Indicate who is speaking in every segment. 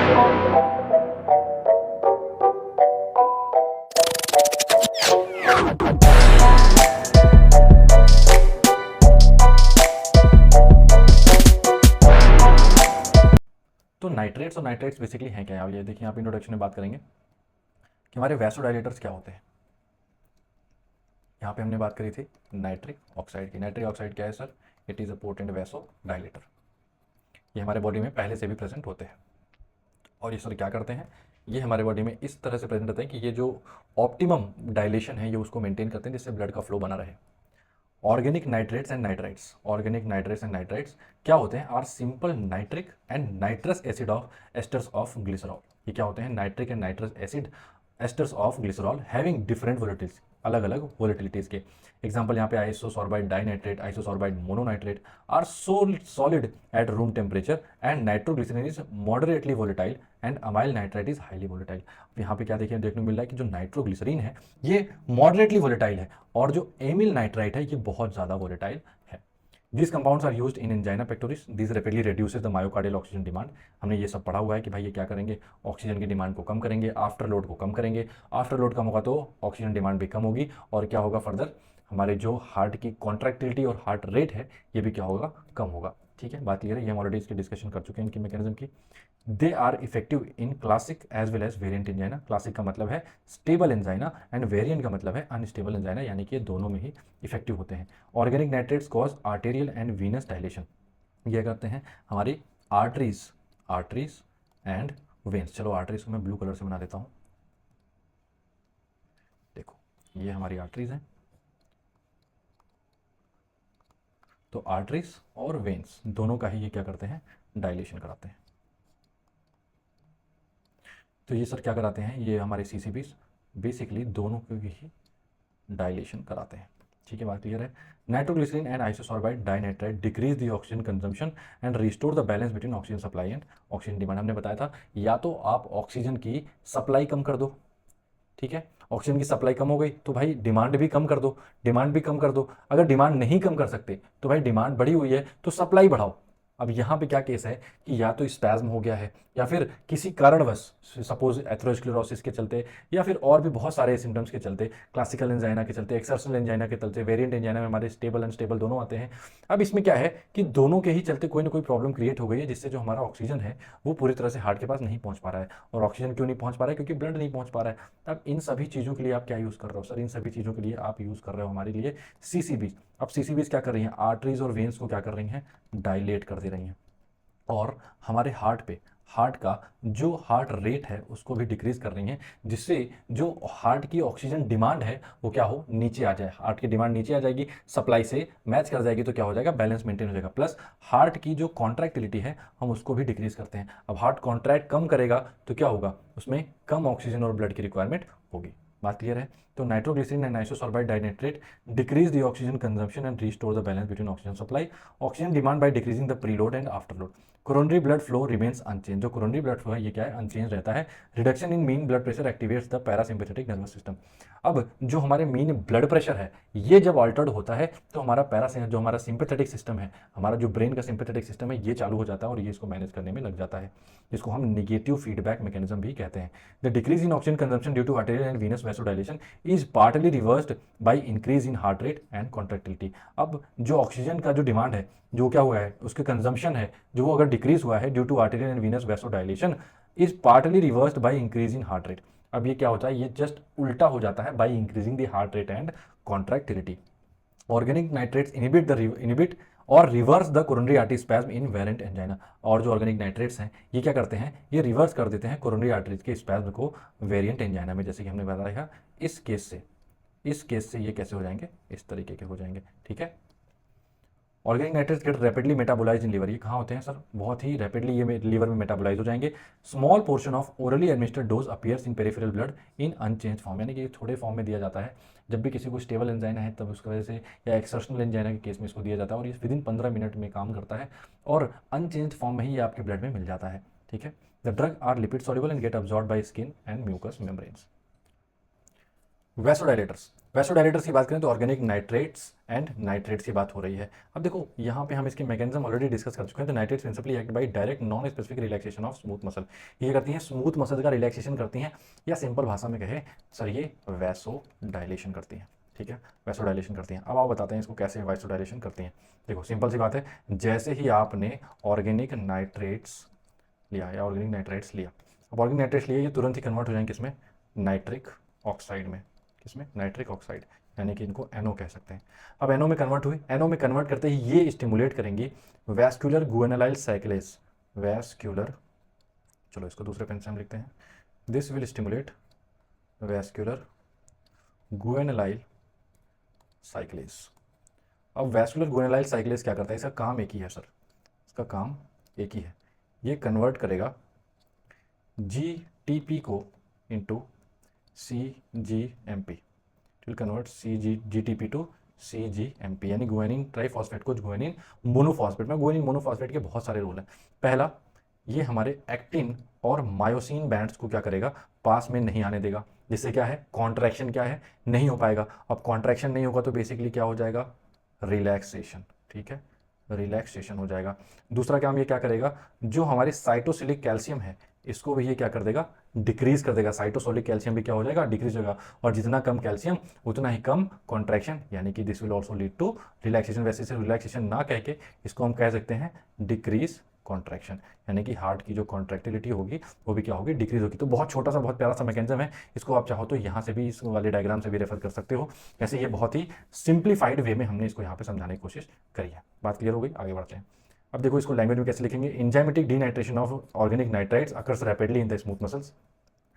Speaker 1: तो नाइट्रेट्स और nitrates basically हैं क्या? ये देखिए, यहाँ पे इंट्रोडक्शन में बात करेंगे कि हमारे वैसोडाइलेटर्स क्या होते हैं। यहाँ पे हमने बात करी थी नाइट्रिक ऑक्साइड की। नाइट्रिक ऑक्साइड क्या है sir? It is a potent vasodilator. ये हमारे बॉडी में पहले से भी प्रेजेंट होते हैं। और ये सर क्या करते हैं? ये हमारे बॉडी में इस तरह से प्रेजेंट होते हैं कि ये जो ऑप्टिमम डायलेशन है ये उसको मेंटेन करते हैं, जिससे ब्लड का फ्लो बना रहे। Organic nitrates and nitrites, organic nitrates and nitrites क्या होते हैं? Are simple nitric and nitrous acid of esters of glycerol. ये क्या होते हैं? Nitric and nitrous acid esters of glycerol having different volatilities, अलग अलग वोलेटिलिटीज के। एग्जांपल यहाँ पे isosorbide dinitrate, isosorbide mononitrate are solid at room temperature and nitroglycerin is moderately volatile and amyl nitrite is highly volatile. अब यहाँ पे क्या देखने को मिल रहा है कि जो नाइट्रोग्लिसरीन है ये मॉडरेटली वोलेटाइल है और जो एमिल नाइट्राइट है ये बहुत ज़्यादा वोलेटाइल है। These compounds are used in angina pectoris. These rapidly reduces the myocardial oxygen demand. हमने ये सब पढ़ा हुआ है कि भाई ये क्या करेंगे? ऑक्सीजन की डिमांड को कम करेंगे, आफ्टर लोड को कम करेंगे। आफ्टर लोड कम होगा तो ऑक्सीजन डिमांड भी कम होगी और क्या होगा फर्दर? हमारे जो हार्ट की कॉन्ट्रैक्टिलिटी और हार्ट रेट है ये भी क्या होगा? कम होगा। ठीक है, बात क्लियर है? ये हम ऑलरेडी इसकी डिस्कशन कर चुके हैं इनकी मैकेनिज्म की। They are effective in classic as well as variant angina. Classic का मतलब है स्टेबल एंजाइना एंड वेरिएंट का मतलब है अनस्टेबल एंजाइना, यानी कि दोनों में ही इफेक्टिव होते हैं। Organic nitrates cause arterial and Venus dilation. ये करते हैं हमारी आर्टरीज एंड वेन्स। चलो आर्टरीज को मैं ब्लू कलर से बना देता हूँ। देखो ये हमारी आर्टरीज हैं, तो आर्टरीज और वेन्स दोनों का ही ये क्या करते हैं? डायलेशन कराते हैं। तो ये सर क्या कराते हैं? ये हमारे सीसीबीज बेसिकली दोनों को ही डायलेशन कराते हैं। ठीक है, बात क्लियर है? Nitroglycerin and isosorbide dinitrite decrease the oxygen consumption and restore the balance between oxygen supply and oxygen demand. हमने बताया था या तो आप ऑक्सीजन की सप्लाई कम कर दो, ठीक है, ऑक्सीजन की सप्लाई कम हो गई तो भाई डिमांड भी कम कर दो, डिमांड भी कम कर दो। अगर डिमांड नहीं कम कर सकते तो भाई डिमांड बढ़ी हुई है तो सप्लाई बढ़ाओ। अब यहाँ पे क्या केस है कि या तो स्पैज्म हो गया है या फिर किसी कारणवश, सपोज एथेरोस्क्लेरोसिस के चलते या फिर और भी बहुत सारे सिम्टम्स के चलते, क्लासिकल एंजाइना के चलते, एक्सर्शनल एंजाइना के चलते, वेरिएंट एंजाइना में हमारे स्टेबल अनस्टेबल दोनों आते हैं। अब इसमें क्या है कि दोनों के ही चलते कोई ना कोई प्रॉब्लम क्रिएट हो गई है, जिससे जो हमारा ऑक्सीजन है वो पूरी तरह से हार्ट के पास नहीं पहुंच पा रहा है। और ऑक्सीजन क्यों नहीं पहुंच पा रहा है? क्योंकि ब्लड नहीं पहुंच पा रहा है। अब इन सभी चीज़ों के लिए आप क्या यूज़ कर रहे हो सर? इन सभी चीज़ों के लिए आप यूज़ कर रहे हो हमारे लिए सीसीबीज। अब सीसीबीज क्या कर रही हैं? आर्टरीज और वेन्स को क्या कर रही हैं? डायलेट कर दे रही हैं और हमारे हार्ट का जो हार्ट रेट है उसको भी डिक्रीज कर रही हैं, जिससे जो हार्ट की ऑक्सीजन डिमांड है वो क्या हो? नीचे आ जाए। हार्ट की डिमांड नीचे आ जाएगी, सप्लाई से मैच कर जाएगी तो क्या हो जाएगा? बैलेंस मेंटेन हो जाएगा। प्लस हार्ट की जो कॉन्ट्रैक्टिलिटी है हम उसको भी डिक्रीज करते हैं। अब हार्ट कॉन्ट्रैक्ट कम करेगा तो क्या होगा? उसमें कम ऑक्सीजन और ब्लड की रिक्वायरमेंट होगी। बात क्लियर है? तो nitroglycerin and isosorbide dinitrate decrease the oxygen consumption and restore the balance between oxygen supply, oxygen demand by decreasing the preload and afterload. Coronary blood flow remains unchange. जो coronary blood flow है ये क्या है? Unchange रहता है। Reduction in mean blood pressure activates the parasympathetic nervous system. अब जो हमारे मीन ब्लड प्रेशर है ये जब ऑल्टर्ड होता है तो हमारा जो हमारा सिंपैथेटिक सिस्टम है, हमारा जो ब्रेन का सिंपैथेटिक सिस्टम है ये चालू हो जाता है और ये इसको मैनेज करने में लग जाता है, जिसको हम निगेटिव फीडबैक मैकेनिज्म भी कहते हैं। The decrease in oxygen consumption due to arterial and venous vasodilation is partly reversed by increase in heart rate and contractility. अब जो ऑक्सीजन का जो डिमांड है, जो क्या हुआ है, उसके कंजम्पशन है जो वो अगर डिक्रीज हुआ है due to arterial and venous vasodilation is partly reversed by increase in heart rate. अब ये क्या होता है? ये जस्ट उल्टा हो जाता है by increasing the heart rate and contractility. Organic nitrates inhibit और reverse the coronary artery spasm in variant angina. और जो ऑर्गेनिक नाइट्रेट्स हैं ये क्या करते हैं? ये रिवर्स कर देते हैं कोरोनरी आर्टरीज के स्पैज्म को वेरिएंट एंजाइना में। जैसे कि हमने बताया इस केस से ये कैसे हो जाएंगे? इस तरीके के हो जाएंगे। ठीक है, organic nitrates get rapidly metabolise in liver. ये कहाँ होते हैं सर? बहुत ही रैपिडली ये लीवर में मेटाबोलाइज हो जाएंगे। Small portion of orally administered dose appears in peripheral blood in unchange form, यानी कि थोड़े फॉर्म में दिया जाता है। जब भी किसी को स्टेबल एंजाइना है तब उसकी वजह से, या एक्सर्शनल एंजाइना के केस में इसको दिया जाता है और ये विदिन 15 मिनट में काम करता है और अनचेंज फॉर्म में ही ये आपके ब्लड में मिल जाता है। ठीक है, the drug are lipid soluble and get absorbed by skin and mucus membranes. Vasodilators की बात करें तो ऑर्गेनिक नाइट्रेट्स एंड नाइट्रेट्स की बात हो रही है। अब देखो यहाँ पे हम इसके मैकेनिज्म ऑलरेडी डिस्कस कर चुके हैं। तो nitrates principally act by direct non specific relaxation of smooth muscle. ये करती हैं स्मूथ मसल का रिलैक्सेशन करती हैं, या सिंपल भाषा में कहे सर ये वैसो डायलेशन करती हैं। ठीक है, वैसो डायलेशन करती हैं। अब आप बताते हैं इसको कैसे वैसो डायलेशन करती हैं। देखो सिंपल सी बात है, जैसे ही आपने ऑर्गेनिक नाइट्रेट्स लिया या ऑर्गेनिक नाइट्रेट्स लिया, अब ऑर्गेनिक नाइट्रेट्स लिए ये तुरंत ही कन्वर्ट हो जाएंगे किसमें, नाइट्रिक ऑक्साइड में। किसमें, नाइट्रिक ऑक्साइड, यानी कि इनको NO कह सकते हैं। अब NO में कन्वर्ट हुई, NO में कन्वर्ट करते ही ये स्टिमुलेट करेंगी वैस्कुलर गुएनालाइल साइक्लेस, वैस्कुलर, चलो इसको दूसरे पेन से हम लिखते हैं, this will stimulate vascular guanylyl cyclase. अब वैस्कुलर गुएनालाइल साइक्लेस क्या करता है, इसका काम एक ही है सर, इसका काम एक ही है, ये कन्वर्ट करेगा GTP को into CGMP, will convert GTP to CGMP, यानी गुआनिन ट्राइफॉस्फेट को गुआनिन मोनोफॉस्फेट में। गुआनिन मोनोफॉस्फेट के बहुत सारे रोल हैं। पहला, ये हमारे एक्टिन और मायोसिन बैंड्स को क्या करेगा, पास में नहीं आने देगा, जिससे क्या है, कॉन्ट्रैक्शन क्या है, नहीं हो पाएगा। अब कॉन्ट्रैक्शन नहीं होगा तो बेसिकली क्या हो जाएगा, रिलैक्सेशन। ठीक है, रिलैक्सेशन हो जाएगा। दूसरा काम ये क्या करेगा, जो हमारे साइटोसिलिक कैल्शियम है इसको भी ये क्या कर देगा, डिक्रीज कर देगा। साइटोसोलिक कैल्शियम भी क्या हो जाएगा, डिक्रीज होगा। और जितना कम कैल्शियम उतना ही कम कॉन्ट्रैक्शन, यानी कि this will also lead to relaxation. वैसे से रिलैक्सेशन ना कह के इसको हम कह सकते हैं डिक्रीज कॉन्ट्रैक्शन, यानी कि हार्ट की जो कॉन्ट्रैक्टिलिटी होगी वो भी क्या होगी, डिक्रीज होगी। तो बहुत छोटा सा बहुत प्यारा सा मैकेनिज्म है, इसको आप चाहो तो यहाँ से भी, इस वाले डायग्राम से भी रेफर कर सकते हो। ऐसे ये बहुत ही सिंप्लीफाइड वे में हमने इसको यहाँ पे समझाने की कोशिश करी है। बात क्लियर हो गई, आगे बढ़ते हैं। अब देखो इसको लैंग्वेज में कैसे लिखेंगे, enzymatic denitration of organic nitrites occurs rapidly in the smooth muscles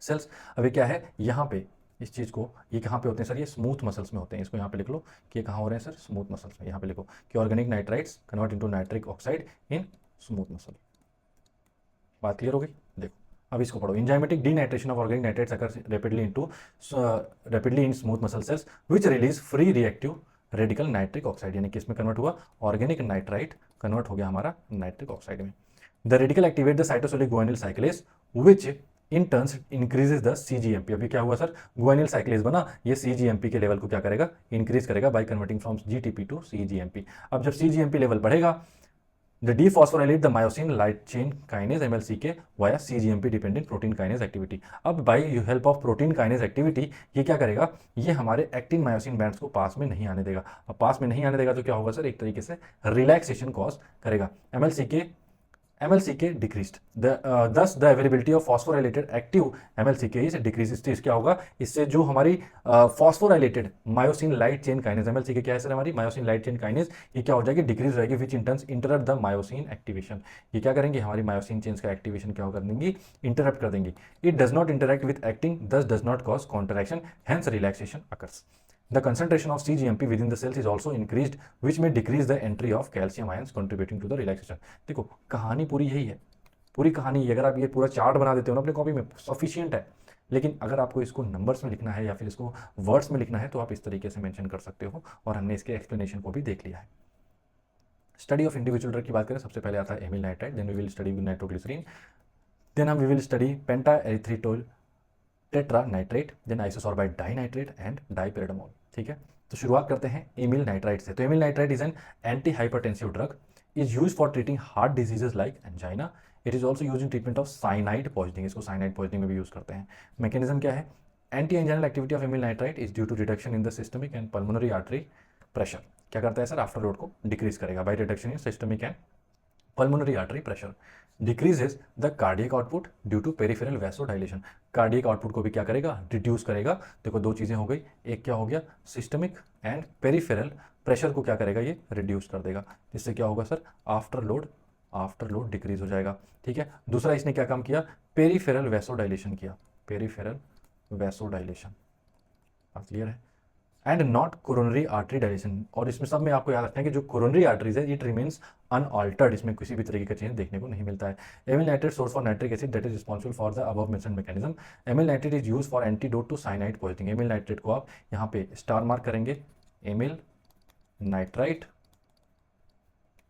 Speaker 1: cells. अभी क्या है यहाँ पे, इस चीज़ को, ये कहाँ पे होते हैं सर, ये स्मूथ मसल्स में होते हैं। इसको यहाँ पे लिख लो कि ये कहाँ हो रहे हैं सर, स्मूथ मसल्स में। यहाँ पे लिखो कि organic nitrites convert into nitric oxide in smooth muscle. बात क्लियर हो गई। देखो अब इसको पढ़ो, enzymatic denitration of organic nitrites occurs rapidly in smooth muscle cells which release free reactive radical nitric oxide, यानी कि इसमें कन्वर्ट हुआ ऑर्गेनिक नाइट्राइट, कन्वर्ट हो गया हमारा नाइट्रिक ऑक्साइड में। The radical activate the cytosolic guanyl cyclase which in turns increases the CGMP। अभी क्या हुआ सर, गुआनिल साइक्लेस बना, ये CGMP के लेवल को क्या करेगा, इंक्रीज करेगा by converting from GTP to CGMP। अब जब CGMP लेवल बढ़ेगा, the dephosphorylate the myosin light chain kinase MLCK via CGMP dependent protein kinase activity। अब by help of protein kinase activity ये क्या करेगा, ये हमारे एक्टिन मायोसिन बैंड्स को पास में नहीं आने देगा। अब पास में नहीं आने देगा तो क्या होगा सर, एक तरीके से रिलैक्सेशन कॉज करेगा। MLCK decreased, thus the availability of phosphorylated active MLCK is decreased। इससे क्या होगा, इससे जो हमारी phosphorylated myosin light chain kinase, MLCK क्या है सर, हमारी myosin light chain kinase, ये क्या हो जाएगी, डिक्रीज हो जाएगी, which in turns interrupt the myosin activation. ये क्या करेंगे, हमारी मायोसिन चेन्स का एक्टिवेशन क्या कर देंगी, इंटरप्ट कर देंगी। It does not interact with acting, thus does not cause contraction, hence relaxation occurs. The concentration of CGMP within the cells is also increased, which may decrease the entry of calcium ions, contributing to the relaxation। देखो कहानी पूरी यही है, पूरी कहानी। अगर आप ये पूरा चार्ट बना देते हो ना अपने कॉपी में, सफिशियंट है। लेकिन अगर आपको इसको नंबर्स में लिखना है या फिर इसको वर्ड्स में लिखना है तो आप इस तरीके से मेंशन कर सकते हो, और हमने इसके एक्सप्लेनेशन को भी देख लिया है। स्टडी ऑफ इंडिविजुअल ड्रग की बात करें, सबसे पहले आता है amyl nitrite, then we will study nitroglycerin, then हम we will study pentaerythritol tetranitrate, then isosorbide dinitrate and dipyridamole. ठीक है, तो शुरुआत करते हैं एमिल नाइट्राइट से। तो amyl nitrite is an anti hypertensive drug, is use for treating heart diseases like angina. It is also use in treatment of cyanide poisoning, इसको cyanide poisoning में भी यूज करते हैं। मैकेनिज्म क्या है, anti anginal activity of amyl nitrite is due to reduction in the systemic and pulmonary artery pressure. क्या करता है सर, आफ्टर लोड को डिक्रीज करेगा by reduction in systemic and pulmonary artery pressure, decreases the cardiac output due to peripheral vasodilation। Cardiac output को भी क्या करेगा, reduce करेगा। देखो दो चीजें हो गई, एक क्या हो गया, सिस्टमिक एंड पेरिफेरल प्रेशर को क्या करेगा, ये रिड्यूस कर देगा, जिससे क्या होगा सर, आफ्टर लोड डिक्रीज हो जाएगा। ठीक है, दूसरा इसने क्या काम किया, पेरिफेरल वैसोडाइलेशन किया, पेरिफेरल वैसोडाइलेशन। क्लियर है, and not coronary artery dilation. और इसमें सब में आपको याद रखना है कि जो कोरोनरी आर्टरीज है इट रिमेन्स अनऑल्टर्ड, इसमें किसी भी तरीके का चेंज देखने को नहीं मिलता है। Amyl nitrate source for nitric acid that is responsible for the above mentioned mechanism. Amyl nitrate is use for antidote to cyanide poisoning. Amyl nitrate को आप यहाँ पे स्टार मार्क करेंगे, amyl nitrite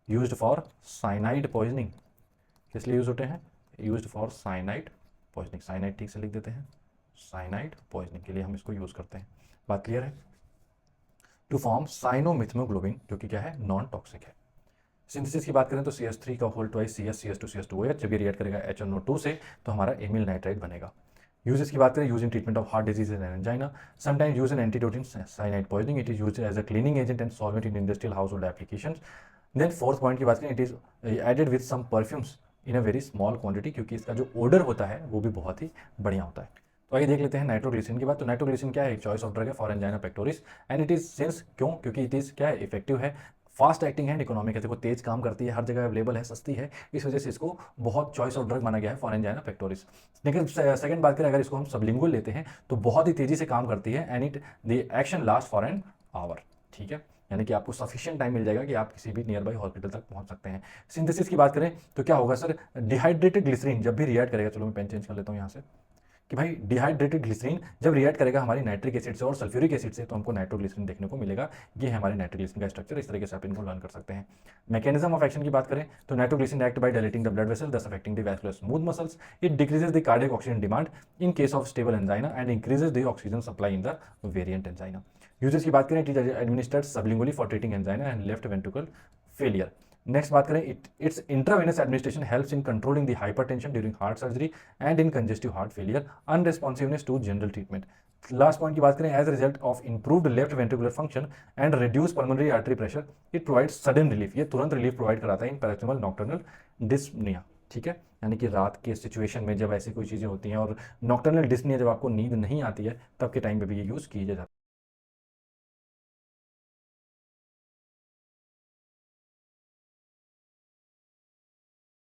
Speaker 1: used for cyanide poisoning. किस लिए use होते हैं, used for cyanide poisoning. Cyanide ठीक से लिख देते हैं, साइनाइड पॉइजनिंग के लिए हम इसको यूज़ करते हैं। बात क्लियर है? टू फॉर्म साइनोमिथ्योग्लोबिन जो कि क्या है, नॉन टॉक्सिक है। सिंथेसिस की बात करें तो CH3 का होल ट्वाइस CS2 जब ये रिएक्ट करेगा HNO2 से तो हमारा एमिल नाइट्राइड बनेगा। यूजेस की बात करें, use in treatment of heart disease and angina, sometimes use in antidote in cyanide poisoning, it is use as a cleaning agent and solvent in industrial household application. Then fourth point की बात करें, it is added with some perfumes in a very small quantity, क्योंकि इसका जो order होता है वो भी बहुत ही बढ़िया होता है। तो आइए देख लेते हैं नाइट्रोग्लिसरीन की बात। तो नाइट्रोग्लिसरीन क्या है, एक चॉइस ऑफ ड्रग है for angina pectoris and it is since, क्यों, क्योंकि इट इज क्या है, इफेक्टिव है, फास्ट एक्टिंग है, इकोनॉमिक है, देखो तेज काम करती है, हर जगह अवेलेबल है, सस्ती है, इस वजह से इसको बहुत चॉइस ऑफ ड्रग माना गया है फॉर एंजाइना पेक्टोरिस। लेकिन सेकंड बात करें, अगर इसको हम सबलिंगुअल लेते हैं तो बहुत ही तेजी से काम करती है and it the action last for an hour. ठीक है, यानी कि आपको सफिशिएंट टाइम मिल जाएगा कि आप किसी भी नियर बाई हॉस्पिटल तक पहुंच सकते हैं। सिंथेसिस की बात करें तो क्या होगा सर, डिहाइड्रेटेड ग्लिसरीन जब भी रिएक्ट करेगा, चलो मैं पेन चेंज कर लेता हूँ यहाँ से, कि भाई डिहाइड्रेटेड ग्लिसरीन जब रिएक्ट करेगा हमारी नाइट्रिक एसिड से और सल्फ्यूरिक एसिड से तो हमको नाइट्रोग्लिसरीन देखने को मिलेगा। ये है हमारे नाइट्रोग्लिसरीन का स्ट्रक्चर, इस तरीके से आप इनको लर्न कर सकते हैं। मैकेनिज्म ऑफ एक्शन की बात करें तो nitroglycerin act by dilating the blood vessel thus affecting the vascular smooth muscles, it decreases the cardiac oxygen demand in case of stable angina and increases the oxygen supply in the variant angina. Uses की बात करें, it is administered sublingually for treating angina and left ventricle failure. Next बात करें, its intravenous administration helps in controlling the hypertension during heart surgery and in congestive heart failure, unresponsiveness to general treatment. Last point की बात करें, as result of improved left ventricular function and reduce pulmonary artery pressure, it provides sudden relief, ये तुरंत relief provide कराता है इन पैराक्सिमल nocturnal dyspnoea. ठीक है, यानी कि रात के सिचुएशन में जब ऐसी कोई चीज़ें होती हैं और नॉक्टर्नल डिस्पनिया, जब आपको नींद नहीं आती है, तब के टाइम पे भी ये यूज़ किया जाता है।